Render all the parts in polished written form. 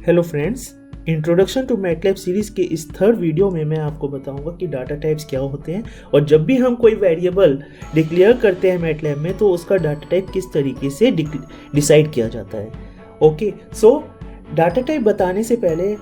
Hello friends, introduction to MATLAB series के इस third video में मैं आपको बताऊंगा कि डाटा टाइप्स क्या होते हैं और जब भी हम कोई वेरिएबल डिक्लेयर करते हैं मैटलैब में तो उसका डाटा टाइप किस तरीके से डिसाइड किया जाता है। ओके, सो डाटा टाइप बताने से पहले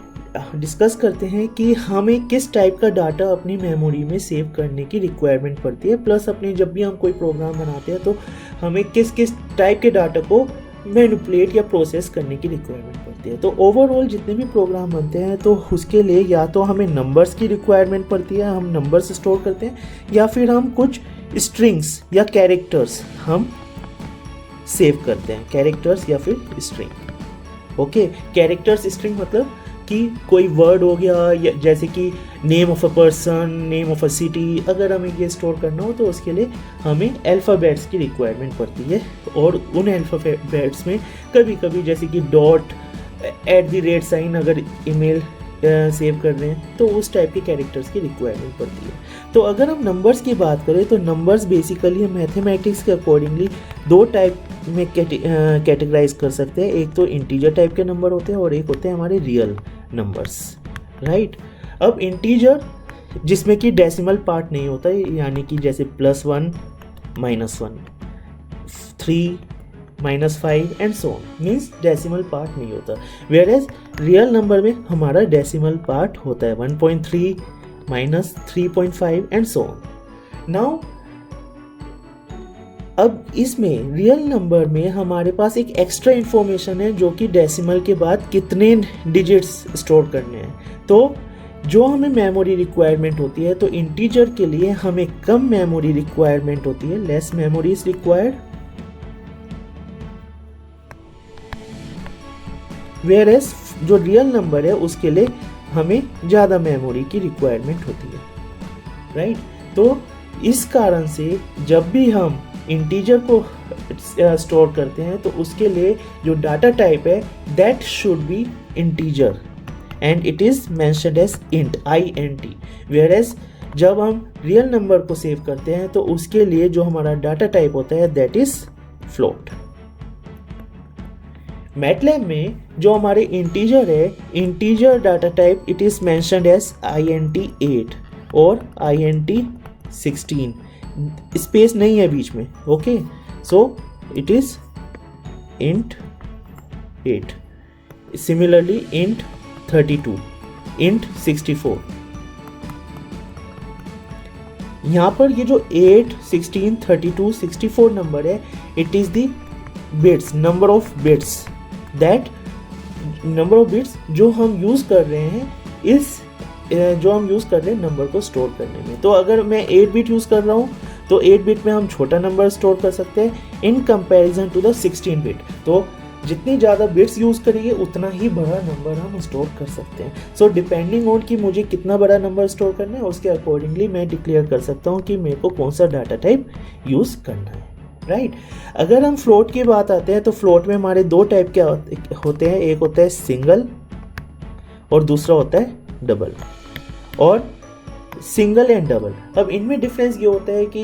डिस्कस करते हैं कि हमें किस टाइप का डाटा अपनी मेमोरी में सेव करने की रिक्वायरमेंट पड़ती है, प्लस अपनी जब भी हम कोई प्रोग्राम बनाते हैं तो हमें किस किस टाइप के डाटा को मैनिपुलेट या प्रोसेस करने की रिक्वायरमेंट पड़ती है। तो ओवरऑल जितने भी प्रोग्राम बनते हैं तो उसके लिए या तो हमें नंबर्स की रिक्वायरमेंट पड़ती है, हम नंबर्स स्टोर करते हैं, या फिर हम कुछ स्ट्रिंग्स या कैरेक्टर्स हम सेव करते हैं, कैरेक्टर्स या फिर स्ट्रिंग। ओके, कैरेक्टर्स स्ट्रिंग मतलब कि कोई वर्ड हो गया या जैसे कि name of a person, name of a city, अगर हमें ये स्टोर करना हो तो उसके लिए हमें अल्फ़ाबेट्स की रिक्वायरमेंट पड़ती है। और उन अल्फ़ाबेट्स में कभी कभी जैसे कि डॉट, @ अगर ईमेल सेव कर रहे हैं तो उस टाइप के कैरेक्टर्स की रिक्वायरमेंट पड़ती है। तो अगर हम नंबर्स की बात करें तो नंबर्स बेसिकली हम मैथमेटिक्स के अकॉर्डिंगली दो टाइप में कैटेगराइज कर सकते हैं। एक तो इंटीजर टाइप के नंबर होते हैं और एक होते हैं हमारे रियल नंबर्स, राइट। अब इंटीजर जिसमें कि डेसिमल पार्ट नहीं होता है, यानी कि जैसे +1, -1, 3, -5 and so on, means decimal part नहीं होता। वेयर एज रियल नंबर में हमारा डेसिमल पार्ट होता है 1.3, -3.5 एंड सो ऑन। नाउ अब इसमें रियल नंबर में हमारे पास एक एक्स्ट्रा इंफॉर्मेशन है जो कि डेसिमल के बाद कितने डिजिट्स स्टोर करने हैं। तो जो हमें मेमोरी रिक्वायरमेंट होती है तो इंटीजर के लिए हमें कम मेमोरी रिक्वायरमेंट होती है, less memory is required. Whereas जो रियल नंबर है उसके लिए हमें ज़्यादा मेमोरी की रिक्वायरमेंट होती है, राइट। तो इस कारण से जब भी हम इंटीजर को स्टोर करते हैं तो उसके लिए जो डाटा टाइप है that should be integer and it is mentioned as int, INT। Whereas जब हम रियल नंबर को सेव करते हैं तो उसके लिए जो हमारा डाटा टाइप होता है दैट इज फ्लोट। मैटलैब में जो हमारे इंटीजर है, integer data type it is mentioned as INT8 और INT16, स्पेस नहीं है बीच में। Okay, so it is int8, similarly int32, int64। यहाँ पर ये जो 8, 16, 32, 64 नंबर है it is the bits, number of bits, that number of bits जो हम यूज कर रहे हैं नंबर को स्टोर करने में। तो अगर मैं 8 बिट यूज कर रहा हूँ तो 8 बिट में हम छोटा नंबर स्टोर कर सकते हैं in comparison to the 16 bit. तो जितनी ज़्यादा बिट्स यूज़ करेंगे उतना ही बड़ा नंबर हम स्टोर कर सकते हैं। सो डिपेंडिंग ऑन कि मुझे कितना बड़ा नंबर स्टोर करना है उसके अकॉर्डिंगली मैं डिक्लेयर कर सकता हूँ कि मेरे को कौन सा डाटा टाइप यूज़ करना है, राइट। अगर हम फ्लोट की बात आते हैं तो फ्लोट में हमारे दो टाइप के होते हैं, एक होता है सिंगल और दूसरा होता है डबल। और सिंगल एंड डबल, अब इनमें डिफरेंस ये होता है कि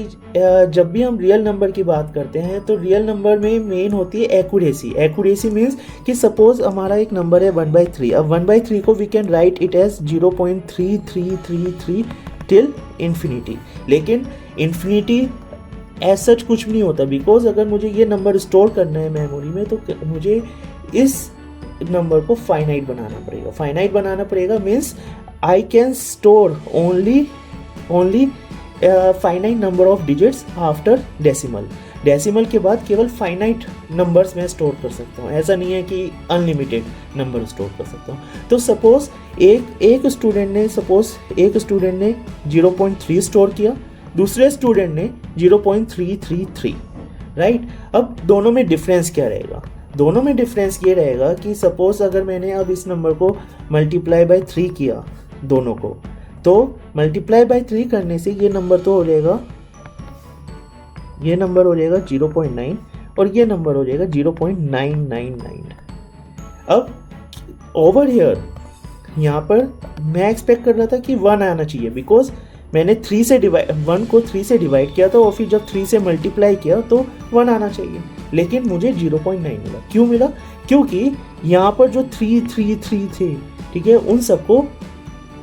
जब भी हम रियल नंबर की बात करते हैं तो रियल नंबर में मेन होती है एक्यूरेसी। एक्यूरेसी मीन्स कि सपोज हमारा एक नंबर है 1/3, अब 1/3 को we can write it as 0.3333 till infinity. लेकिन इन्फिनिटी एज सच कुछ भी नहीं होता, बिकॉज अगर मुझे ये नंबर स्टोर करना है मेमोरी में तो मुझे इस नंबर को फाइनाइट बनाना पड़ेगा। Means I can store only finite number of digits after decimal। Decimal के बाद केवल फाइनाइट नंबर्स में स्टोर कर सकता हूँ, ऐसा नहीं है कि अनलिमिटेड नंबर स्टोर कर सकता हूँ। तो सपोज एक स्टूडेंट ने 0.3 स्टोर किया, दूसरे स्टूडेंट ने 0.333, राइट। अब दोनों में डिफरेंस क्या रहेगा? दोनों में डिफरेंस ये रहेगा कि सपोज अगर मैंने अब इस नंबर को मल्टीप्लाई बाय 3 किया दोनों को, तो मल्टीप्लाई बाय 3 करने से ये नंबर हो जाएगा 0.9 और ये नंबर हो जाएगा 0.999। अब ओवर हियर यहाँ पर मैं एक्सपेक्ट कर रहा था कि 1 आना चाहिए, बिकॉज मैंने 1 को 3 से डिवाइड किया था और फिर जब 3 से मल्टीप्लाई किया तो 1 आना चाहिए, लेकिन मुझे 0.9 मिला। क्यों मिला? क्योंकि यहाँ पर जो 3 3 3 थे, ठीक है, उन सबको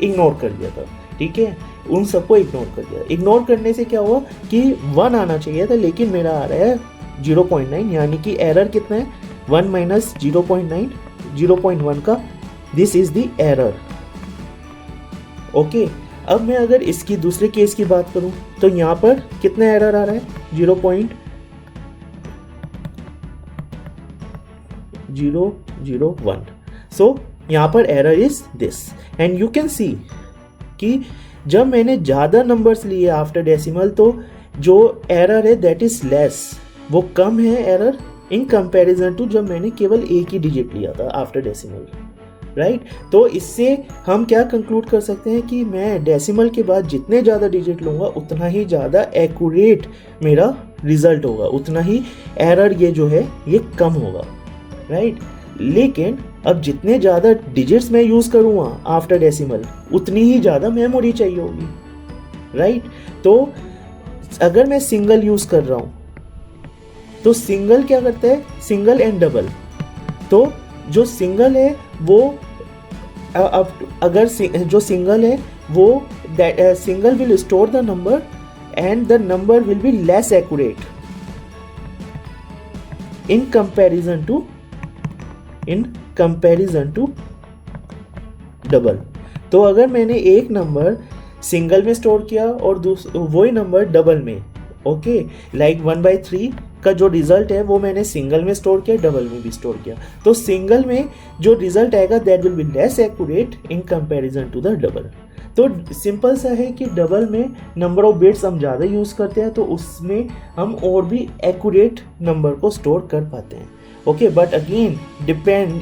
इग्नोर कर दिया था, ठीक है, उन सबको इग्नोर कर दिया। इग्नोर करने से क्या हुआ कि 1 आना चाहिए था, लेकिन मेरा आ रहा है 0.9, यानी कि एरर कितना है? 1 माइनस 0.9, 0.1 का, this is the error. Okay, अब मैं अगर इसकी दूसरे केस की बात करूं तो यहां पर कितना एरर आ रहा है? 0.001। सो यहां पर error is this, and you can see कि जब मैंने ज़्यादा नंबर्स लिए आफ्टर डेसिमल तो जो एरर है दैट इज लेस, वो कम है एरर इन कंपैरिजन टू जब मैंने केवल एक ही डिजिट लिया था आफ्टर डेसिमल, राइट। तो इससे हम क्या कंक्लूड कर सकते हैं कि मैं डेसिमल के बाद जितने ज़्यादा डिजिट लूँगा उतना ही ज़्यादा एक्यूरेट मेरा रिजल्ट होगा, उतना ही एरर ये जो है ये कम होगा, राइट। लेकिन अब जितने ज़्यादा डिजिट्स मैं यूज़ करूँगा आफ्टर डेसिमल उतनी ही ज़्यादा मेमोरी चाहिए होगी, राइट। तो अगर मैं सिंगल यूज़ कर रहा हूँ तो सिंगल क्या करता है? Single and double. तो जो सिंगल है वो अगर जो सिंगल है वो single will store the number and the number will be less accurate in comparison to double. तो अगर मैंने एक नंबर सिंगल में स्टोर किया और वही नंबर डबल में, ओके, लाइक 1/3 का जो रिजल्ट है वो मैंने सिंगल में स्टोर किया, डबल में भी स्टोर किया, तो सिंगल में जो रिजल्ट आएगा that will be less accurate in comparison to the double. तो सिंपल सा है कि डबल में नंबर ऑफ बिट्स हम ज़्यादा यूज़ करते हैं तो उसमें हम और भी एक्यूरेट नंबर को स्टोर कर पाते हैं, okay. But again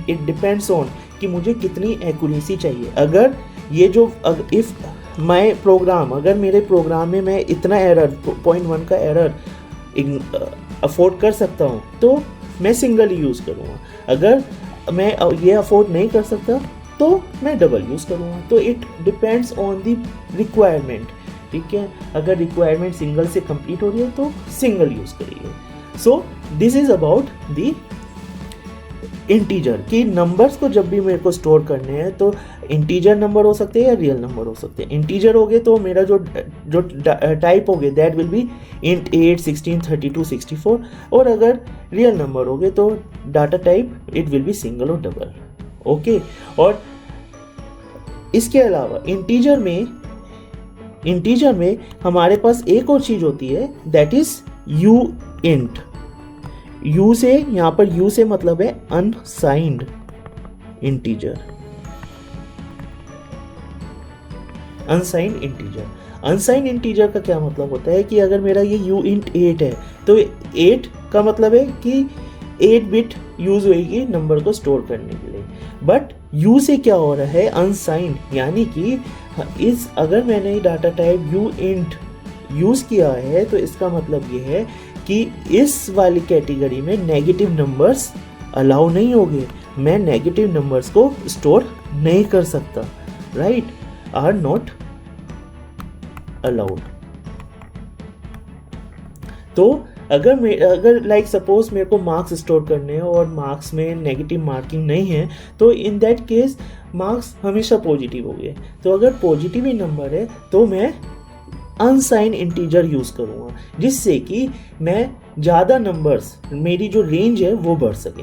it depends on कि मुझे कितनी एक्यूरेसी चाहिए। अगर ये जो इफ़ माई प्रोग्राम, अगर मेरे प्रोग्राम में मैं इतना एरर 0.1 का एरर अफोर्ड कर सकता हूँ तो मैं सिंगल ही यूज़ करूँगा। अगर मैं ये अफोर्ड नहीं कर सकता तो मैं डबल यूज़ करूँगा। तो it depends on the requirement, ठीक है। अगर रिक्वायरमेंट सिंगल से कंप्लीट हो रही है तो सिंगल यूज़ करिए। So this is about the integer कि नंबर्स को जब भी मेरे को स्टोर करने हैं तो इंटीजर नंबर हो सकते हैं या रियल नंबर हो सकते हैं। इंटीजर हो गए तो मेरा जो टाइप हो गए दैट विल बी इंट 8, 16, 32, 64, और अगर रियल नंबर हो गए तो data type it will be single और डबल, ओके। और इसके अलावा इंटीजर में हमारे पास एक और चीज होती है that is you int. You से यहां पर यू से मतलब है अनसाइंड इंटीजर। अनसाइंड इंटीजर का क्या मतलब होता है कि अगर मेरा ये यू इंट 8 है तो 8 का मतलब है कि 8 बिट यूज होगी नंबर को स्टोर करने के लिए। बट यू से क्या हो रहा है? अनसाइंड, यानी कि अगर मैंने data type you int use किया है तो इसका मतलब ये है कि इस वाली कैटेगरी में नेगेटिव नंबर्स अलाउ नहीं होंगे। मैं नेगेटिव नंबर्स को स्टोर नहीं कर सकता, राइट, आर नॉट अलाउड। तो अगर लाइक सपोज मेरे को मार्क्स स्टोर करने हैं और मार्क्स में नेगेटिव मार्किंग नहीं है तो इन दैट केस मार्क्स हमेशा पॉजिटिव हो गए। तो अगर पॉजिटिव ही नंबर है तो मैं अनसाइन इंटीजर यूज़ करूँगा जिससे कि मैं ज़्यादा नंबर्स, मेरी जो रेंज है वो बढ़ सके,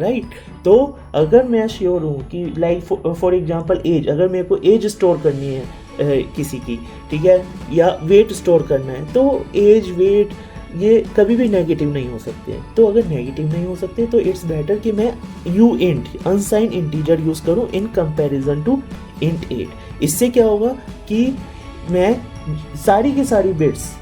राइट। तो अगर मैं श्योर हूँ कि लाइक फॉर एग्जांपल एज, अगर मेरे को एज स्टोर करनी है किसी की, ठीक है, या वेट स्टोर करना है तो एज, वेट ये कभी भी नेगेटिव नहीं हो सकते। तो अगर नेगेटिव नहीं हो सकते तो इट्स बेटर कि मैं यू इंट अनसाइन इंटीजर यूज़ करूँ इन कंपैरिजन टू इंट 8। इससे क्या होगा कि मैं सारी की सारी बिट्स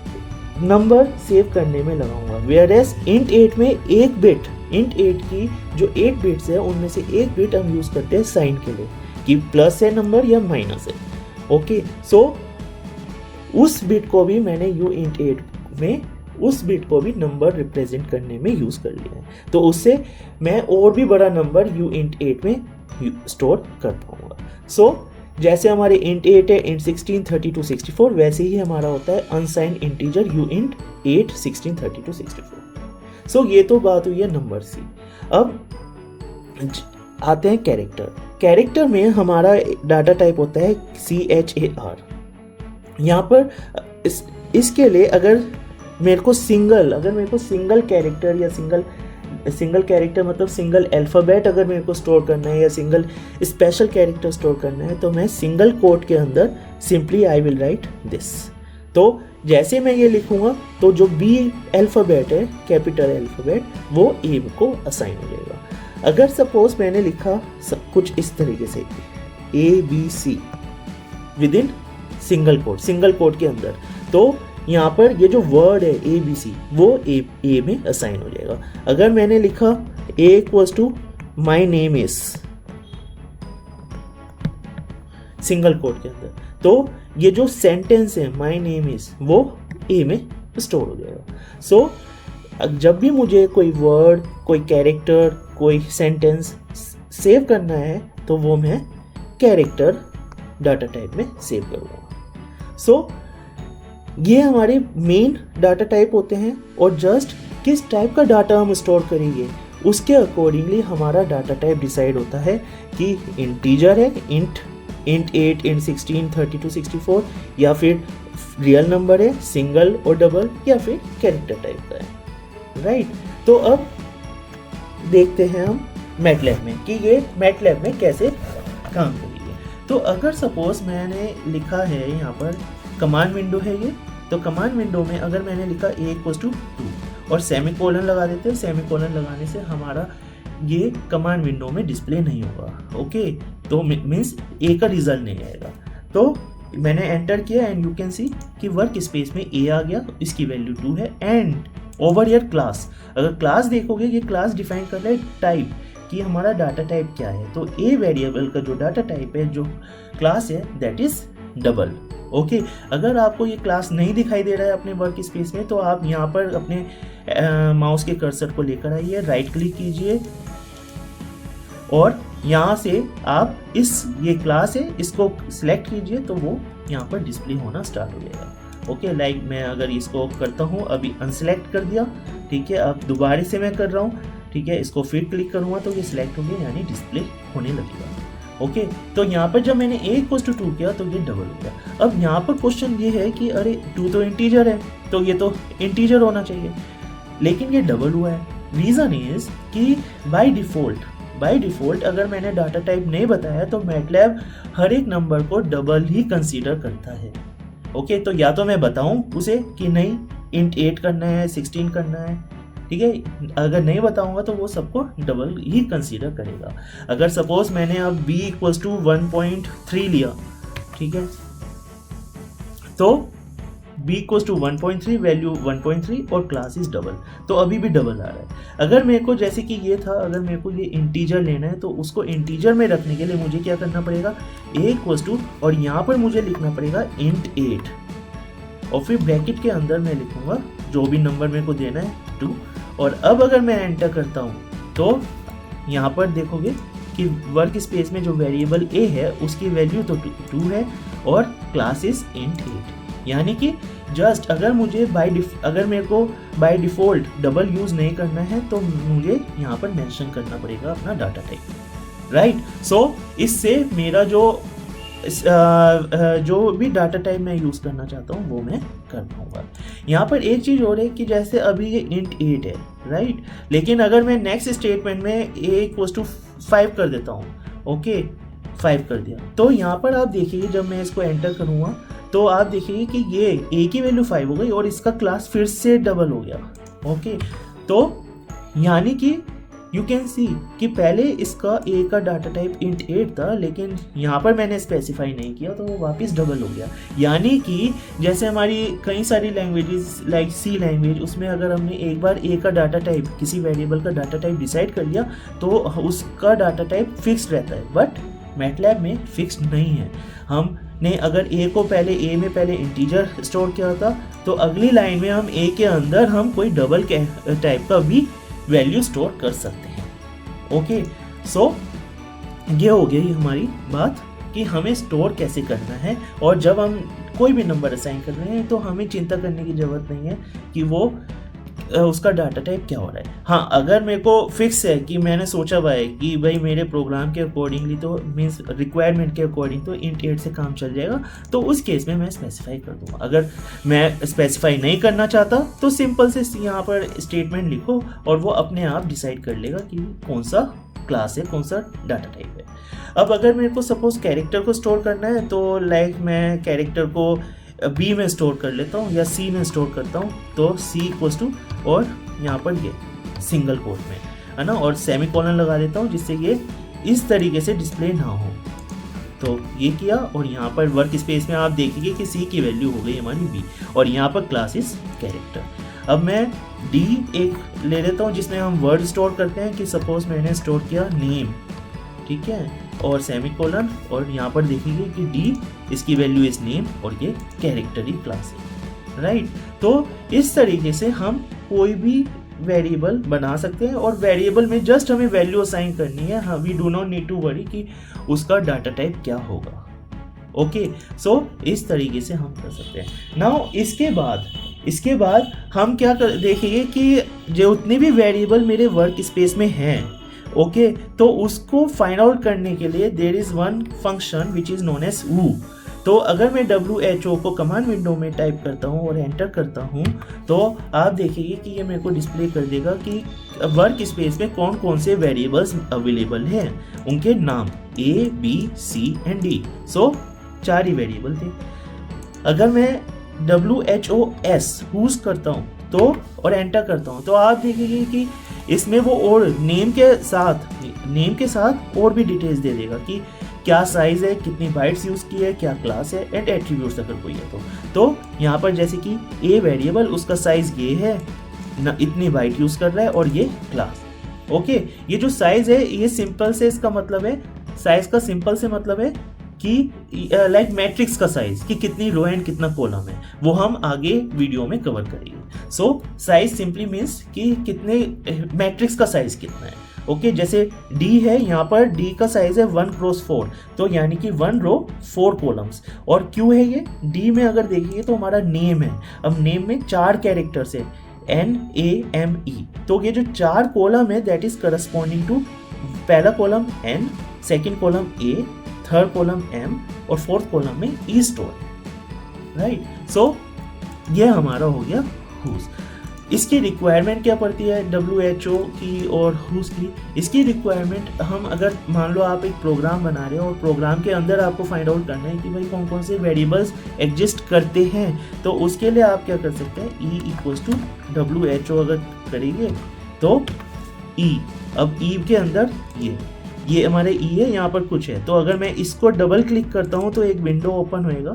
नंबर सेव करने में लगाऊंगा। वेयर एज इंट 8 में एक बिट, इंट 8 की जो 8 बिट्स है उनमें से एक बिट हम यूज़ करते हैं साइन के लिए कि प्लस है नंबर या माइनस है, ओके। सो उस बिट को भी मैंने यू इंट 8 में उस बिट को भी नंबर रिप्रेजेंट करने में यूज़ कर लिया है। तो उससे मैं और भी बड़ा नंबर यू इंट 8 में स्टोर कर पाऊंगा। सो जैसे हमारे int 8 है, int 16 32 64, वैसे ही हमारा होता है अनसाइंड इंटीजर uint 8 16 32 64। सो ये तो बात हुई है नंबर की। अब आते हैं कैरेक्टर। कैरेक्टर में हमारा डाटा टाइप होता है CHAR। यहाँ पर इसके लिए अगर मेरे को सिंगल कैरेक्टर या सिंगल कैरेक्टर मतलब सिंगल अल्फ़ाबेट अगर मेरे को स्टोर करना है या सिंगल स्पेशल कैरेक्टर स्टोर करना है, तो मैं सिंगल कोट के अंदर simply I will write this. तो जैसे मैं ये लिखूंगा तो जो B अल्फ़ाबेट है, कैपिटल अल्फ़ाबेट, वो A को असाइन हो जाएगा। अगर सपोज मैंने लिखा सब कुछ इस तरीके से ABC with in single quote के अंदर, तो यहाँ पर ये जो वर्ड है ABC वो A में असाइन हो जाएगा। अगर मैंने लिखा A equals to my name is single quote के अंदर, तो ये जो सेंटेंस है माई नेम इज वो A में स्टोर हो जाएगा। सो जब भी मुझे कोई वर्ड, कोई कैरेक्टर, कोई सेंटेंस सेव करना है तो वो मैं कैरेक्टर डाटा टाइप में सेव करूँगा। सो ये हमारे मेन डाटा टाइप होते हैं, और जस्ट किस टाइप का डाटा हम स्टोर करेंगे उसके अकॉर्डिंगली हमारा डाटा टाइप डिसाइड होता है कि इंटीजर है int 8, int 16, 32, 64, या फिर रियल नंबर है, सिंगल और डबल, या फिर कैरेक्टर टाइप का है, राइट। तो अब देखते हैं हम मैटलैब में कि ये मैटलैब में कैसे काम करेंगे। तो अगर सपोज मैंने लिखा है यहाँ पर कमांड विंडो है ये, तो कमांड विंडो में अगर मैंने लिखा A इक्वल्स टू 2 और सेमीकोलन लगा देते हैं, सेमीकोलन लगाने से हमारा ये कमांड विंडो में डिस्प्ले नहीं होगा। ओके, तो मीन्स A का रिजल्ट नहीं आएगा। तो मैंने एंटर किया एंड यू कैन सी कि वर्क स्पेस में A आ गया, इसकी वैल्यू 2 है। एंड ओवर हियर क्लास, अगर क्लास देखोगे ये क्लास डिफाइन कर रहा है टाइप कि हमारा डाटा टाइप क्या है। तो A वेरिएबल का जो डाटा टाइप है, जो क्लास है, दैट इज डबल। ओके, अगर आपको ये क्लास नहीं दिखाई दे रहा है अपने वर्क स्पेस में, तो आप यहाँ पर अपने माउस के कर्सर को लेकर आइए, राइट क्लिक कीजिए और यहाँ से आप ये क्लास है इसको सिलेक्ट कीजिए, तो वो यहाँ पर डिस्प्ले होना स्टार्ट हो जाएगा। ओके, लाइक मैं अगर इसको करता हूँ, अभी अनसेलेक्ट कर दिया, ठीक है, अब दोबारा से मैं कर रहा हूँ, ठीक है, इसको फिर क्लिक करूँगा तो ये सिलेक्ट हो गया, यानी डिस्प्ले होने लगेगा। ओके, तो यहाँ पर जब मैंने A इक्वल्स टू 2 किया तो ये डबल हो गया। अब यहाँ पर क्वेश्चन ये है कि अरे 2 तो इंटीजर है, तो ये तो इंटीजर होना चाहिए, लेकिन ये डबल हुआ है। रीज़न इज कि बाय डिफ़ॉल्ट अगर मैंने डाटा टाइप नहीं बताया तो मैटलैब हर एक नंबर को डबल ही कंसीडर करता है। ओके, तो या तो मैं बताऊँ उसे कि नहीं int 8 करना है, 16 करना है, ठीक है, अगर नहीं बताऊंगा तो वो सबको डबल ही कंसीडर करेगा। अगर सपोज मैंने अब b इक्वल्स टू 1.3 लिया, ठीक है, तो b इक्वल्स टू 1.3, वैल्यू 1.3 और क्लास इज डबल, तो अभी भी डबल आ रहा है। अगर मेरे को जैसे कि ये था, अगर मेरे को ये इंटीजर लेना है तो उसको इंटीजर में रखने के लिए मुझे क्या करना पड़ेगा, a इक्वल्स टू, और यहाँ पर मुझे लिखना पड़ेगा int 8, और फिर ब्रैकेट के अंदर मैं लिखूंगा जो भी नंबर मेरे को देना है 2। और अब अगर मैं एंटर करता हूँ तो यहाँ पर देखोगे कि वर्क स्पेस में जो वेरिएबल A है उसकी वैल्यू तो 2 है और क्लास इज int 8, यानी कि जस्ट अगर मेरे को बाय डिफ़ॉल्ट डबल यूज़ नहीं करना है तो मुझे यहाँ पर मेंशन करना पड़ेगा अपना डाटा टाइप, राइट। सो इससे मेरा जो भी डाटा टाइप मैं यूज़ करना चाहता हूँ वो मैं कर पाऊँगा। यहाँ पर एक चीज़ और है कि जैसे अभी ये int 8 है, राइट, लेकिन अगर मैं नेक्स्ट स्टेटमेंट में a इक्वल्स टू 5 कर देता हूँ, ओके, 5 कर दिया, तो यहाँ पर आप देखिए जब मैं इसको एंटर करूँगा तो आप देखिए कि ये a की वैल्यू 5 हो गई और इसका क्लास फिर से डबल हो गया। ओके, तो यानी कि यू कैन सी कि पहले इसका A का डाटा टाइप int 8 था, लेकिन यहाँ पर मैंने स्पेसिफाई नहीं किया तो वो वापस डबल हो गया। यानी कि जैसे हमारी कई सारी लैंग्वेजेस लाइक C लैंग्वेज, उसमें अगर हमने एक बार A का डाटा टाइप, किसी वेरिएबल का डाटा टाइप डिसाइड कर लिया तो उसका डाटा टाइप फिक्स्ड रहता है, बट मैटलैब में फिक्स्ड नहीं है। हमने अगर A को पहले A में पहले इंटीजर स्टोर किया था तो अगली लाइन में हम A के अंदर हम कोई डबल टाइप का भी वैल्यू स्टोर कर सकते हैं। ओके, सो ये हो गई हमारी बात कि हमें स्टोर कैसे करना है, और जब हम कोई भी नंबर असाइन कर रहे हैं तो हमें चिंता करने की ज़रूरत नहीं है कि वो उसका डाटा टाइप क्या हो रहा है। हाँ, अगर मेरे को फिक्स है कि मैंने सोचा हुआ है कि भाई मेरे प्रोग्राम के अकॉर्डिंगली तो मीन्स रिक्वायरमेंट के अकॉर्डिंग तो int 8 से काम चल जाएगा, तो उस केस में मैं स्पेसिफाई कर दूंगा। अगर मैं स्पेसिफाई नहीं करना चाहता तो सिंपल से यहाँ पर स्टेटमेंट लिखो और वो अपने आप डिसाइड कर लेगा कि कौन सा क्लास है, कौन सा डाटा टाइप है। अब अगर मेरे को सपोज कैरेक्टर को स्टोर करना है तो लाइक मैं कैरेक्टर को बी में स्टोर कर लेता हूँ या सी में स्टोर करता हूँ, तो सी इक्वल्स टू और यहाँ पर ये सिंगल कोट में है ना, और सेमी कॉलन लगा देता हूँ जिससे ये इस तरीके से डिस्प्ले ना हो। तो ये किया, और यहाँ पर वर्क स्पेस में आप देखेंगे कि सी की वैल्यू हो गई हमारी बी, और यहाँ पर क्लास इज कैरेक्टर। अब मैं डी एक ले लेता हूँ जिसमें हम वर्ड स्टोर करते हैं, कि सपोज मैंने स्टोर किया नेम, ठीक है, और सेमी कॉलन, और यहाँ पर देखेंगे कि डी इसकी वैल्यू इज नेम और ये कैरेक्टर ही क्लास है, राइट। तो इस तरीके से हम कोई भी वेरिएबल बना सकते हैं, और वेरिएबल में जस्ट हमें वैल्यू असाइन करनी है। हाँ, we do not need to worry कि उसका डाटा टाइप क्या होगा। ओके, सो इस तरीके से हम कर सकते हैं। नाउ इसके बाद हम क्या देखेंगे कि जो उतने भी वेरिएबल मेरे वर्क स्पेस में हैं, ओके, तो उसको फाइंड आउट करने के लिए there is one function which is known as who। तो अगर मैं WHO को कमांड विंडो में टाइप करता हूँ और एंटर करता हूँ, तो आप देखेंगे कि ये मेरे को डिस्प्ले कर देगा कि वर्क स्पेस में कौन कौन से वेरिएबल्स अवेलेबल हैं, उनके नाम A, B, C and D। So 4 he variable थे। अगर मैं WHOS who's करता हूँ तो और एंटर करता हूँ, तो आप देखेंगे कि इसमें वो और नेम के साथ और भी डिटेल्स दे देगा कि क्या साइज है, कितनी बाइट्स यूज़ की है, क्या क्लास है एंड एट्रीब्यूट्स अगर कोई है तो यहाँ पर जैसे कि ए वेरिएबल उसका साइज ये है ना, इतनी बाइट यूज़ कर रहा है और ये क्लास। ओके, ये जो साइज है ये सिंपल से इसका मतलब है, साइज का सिंपल से मतलब है कि लाइक मैट्रिक्स का साइज कि कितनी रो एंड कितना कॉलम है, वो हम आगे वीडियो में कवर करेंगे। सो साइज सिंपली मीन्स कि कितने मैट्रिक्स का साइज कितना है। ओके, जैसे D है, यहाँ पर D का साइज है 1x4, तो यानी कि 1 रो 4 कॉलम्स, और Q है ये D में अगर देखेंगे तो हमारा नेम है। अब नेम में 4 कैरेक्टर्स है NAME, तो ये जो 4 कॉलम है दैट इज करस्पॉन्डिंग टू पहला column N, second column A, third column M और फोर्थ कॉलम में E स्टोर, राइट। सो ये हमारा हो गया who's। इसकी रिक्वायरमेंट क्या पड़ती है WHO की और who's की? इसकी रिक्वायरमेंट हम अगर मान लो आप एक प्रोग्राम बना रहे हो और प्रोग्राम के अंदर आपको फाइंड आउट करना है कि भाई कौन कौन से वेरिएबल्स एग्जिस्ट करते हैं, तो उसके लिए आप क्या कर सकते हैं, E इक्वल्स टू WHO अगर करेंगे तो E, अब E के अंदर ये हमारे E है, यहाँ पर कुछ है, तो अगर मैं इसको डबल क्लिक करता हूँ तो एक विंडो ओपन होएगा,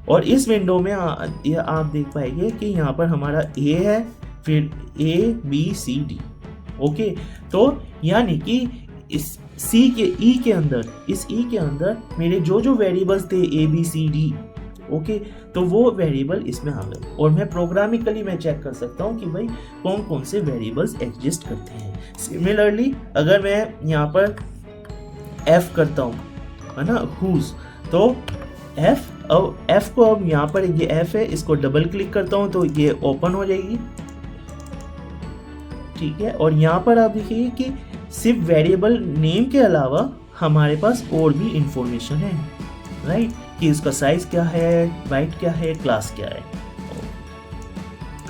और इस विंडो में आप देख पाएंगे कि यहाँ पर हमारा A है, फिर A B C D। Okay, तो यानी कि इस E के अंदर मेरे जो वेरिएबल्स थे A B C D, okay, तो वो वेरिएबल इसमें आ गए, और मैं प्रोग्रामिकली मैं चेक कर सकता हूँ कि भाई कौन कौन से वेरिएबल्स एग्जिस्ट करते हैं। सिमिलरली अगर मैं यहाँ पर F करता हूँ, है ना, who's, तो F को अब यहाँ पर ये F है, इसको डबल क्लिक करता हूँ तो ये ओपन हो जाएगी, ठीक है। और यहाँ पर आप देखिए कि सिर्फ वेरिएबल नेम के अलावा हमारे पास और भी इंफॉर्मेशन है, राइट, कि इसका साइज क्या है, बाइट क्या है, क्लास क्या है।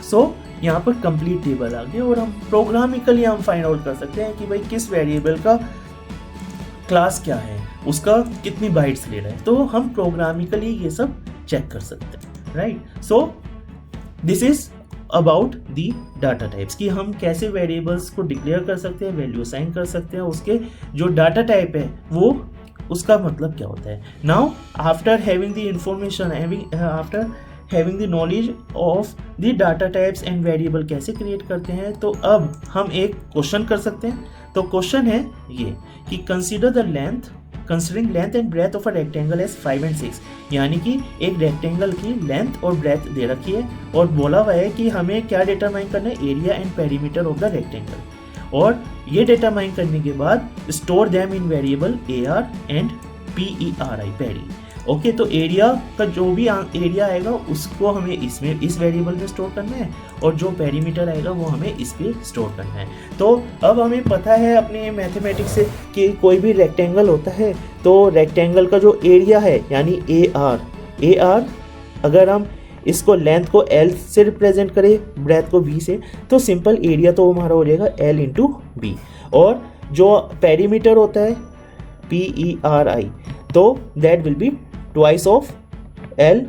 सो यहाँ पर कंप्लीट टेबल आ गया, और हम प्रोग्रामिकली हम फाइंड आउट कर सकते हैं कि भाई किस वेरिएबल का क्लास क्या है, उसका कितनी बाइट्स ले रहा है, तो हम प्रोग्रामिकली ये सब चेक कर सकते हैं, right. So this is about the data types, कि हम कैसे वेरिएबल्स को डिक्लेयर कर सकते हैं, वैल्यू असाइन कर सकते हैं, उसके जो डाटा टाइप है वो उसका मतलब क्या होता है। Now after having the information, after having the knowledge of the data types and variable कैसे क्रिएट करते हैं, तो अब हम एक क्वेश्चन कर सकते हैं। तो क्वेश्चन है ये कि considering length and breadth of a rectangle as 5 and 6, यानी कि एक रेक्टेंगल की लेंथ और ब्रेथ दे रखी है, और बोला हुआ है कि हमें क्या डिटरमाइन करना है, area and perimeter of the rectangle, और ये डिटरमाइन करने के बाद store them in variable AR and PERI peri. Okay, तो एरिया का जो भी एरिया आएगा उसको हमें इसमें इस वेरिएबल में स्टोर करना है, और जो पेरीमीटर आएगा वो हमें इस पे स्टोर करना है। तो अब हमें पता है अपने मैथमेटिक्स से कि कोई भी रेक्टेंगल होता है तो रेक्टेंगल का जो एरिया है यानी AR अगर हम इसको लेंथ को L से रिप्रेजेंट करें, ब्रेथ को V से, तो सिंपल एरिया तो हमारा हो जाएगा L इंटू B। और जो पेरीमीटर होता है PERI, तो that will be twice of L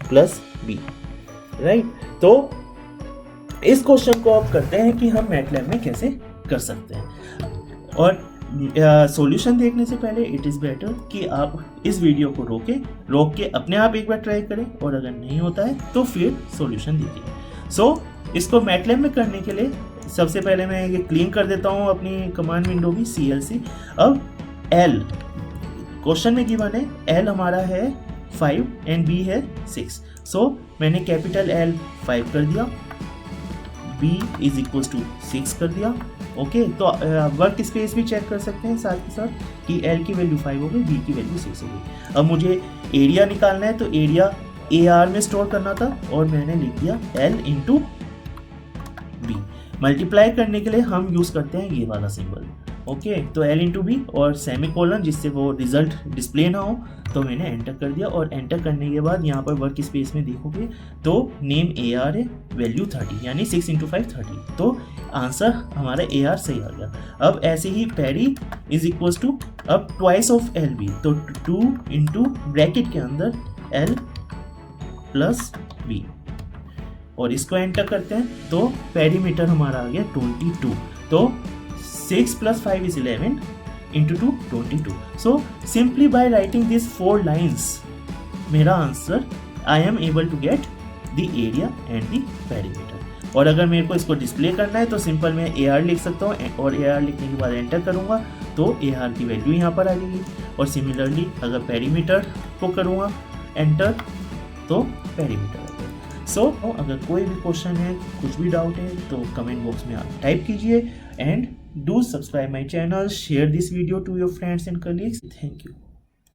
plus B, right. तो इस क्वेश्चन को आप करते हैं कि हम मैटलैब में कैसे कर सकते हैं। और सॉल्यूशन देखने से पहले इट इज़ बेटर कि आप इस वीडियो को रोक के अपने आप एक बार ट्राई करें, और अगर नहीं होता है तो फिर सॉल्यूशन देखिए। सो इसको मैटलैब में करने के लिए सबसे पहले मैं ये क्लीन कर देता हूँ अपनी कमांड विंडो भी CLC। अब L क्वेश्चन में गिवन है, L हमारा है 5 एंड B है 6। सो मैंने कैपिटल L 5 कर दिया, B इज इक्वल टू 6 कर दिया। ओके, तो वर्क स्पेस भी चेक कर सकते हैं साथ के साथ कि L की वैल्यू 5 हो गई, B की वैल्यू 6 हो गई। अब मुझे एरिया निकालना है, तो एरिया AR में स्टोर करना था और मैंने लिख दिया L इंटू B। मल्टीप्लाई करने के लिए हम यूज़ करते हैं ये वाला सिंबल। ओके, तो L इंटू B और सेमीकोलन, जिससे वो रिजल्ट डिस्प्ले ना हो, तो मैंने एंटर कर दिया। और एंटर करने के बाद यहाँ पर वर्क स्पेस में देखोगे तो नेम AR है, वैल्यू 30, यानी 6 इंटू 5 30। तो आंसर हमारा AR सही आ गया। अब ऐसे ही पेरी इज इक्वल टू अब ट्वाइस ऑफ LB, तो 2 इंटू ब्रैकेट के अंदर L प्लस B, और इसको एंटर करते हैं तो पेरीमीटर हमारा आ गया 22। तो 6 plus 5 is 11 into 2 22। So simply by writing these 4 lines, मेरा answer I am able to get the area and the perimeter। और अगर मेरे को इसको डिस्प्ले करना है तो सिंपल मैं AR लिख सकता हूँ, और AR लिखने के बाद एंटर करूँगा तो AR की वैल्यू यहाँ पर आ जाएगी। और सिमिलरली अगर पेरीमीटर को करूँगा एंटर तो पेरीमीटर आ जाएगा। सो अगर कोई भी क्वेश्चन है, कुछ भी डाउट है, तो कमेंट बॉक्स में आप टाइप कीजिए। And do subscribe my channel, share this video to your friends and colleagues. Thank you.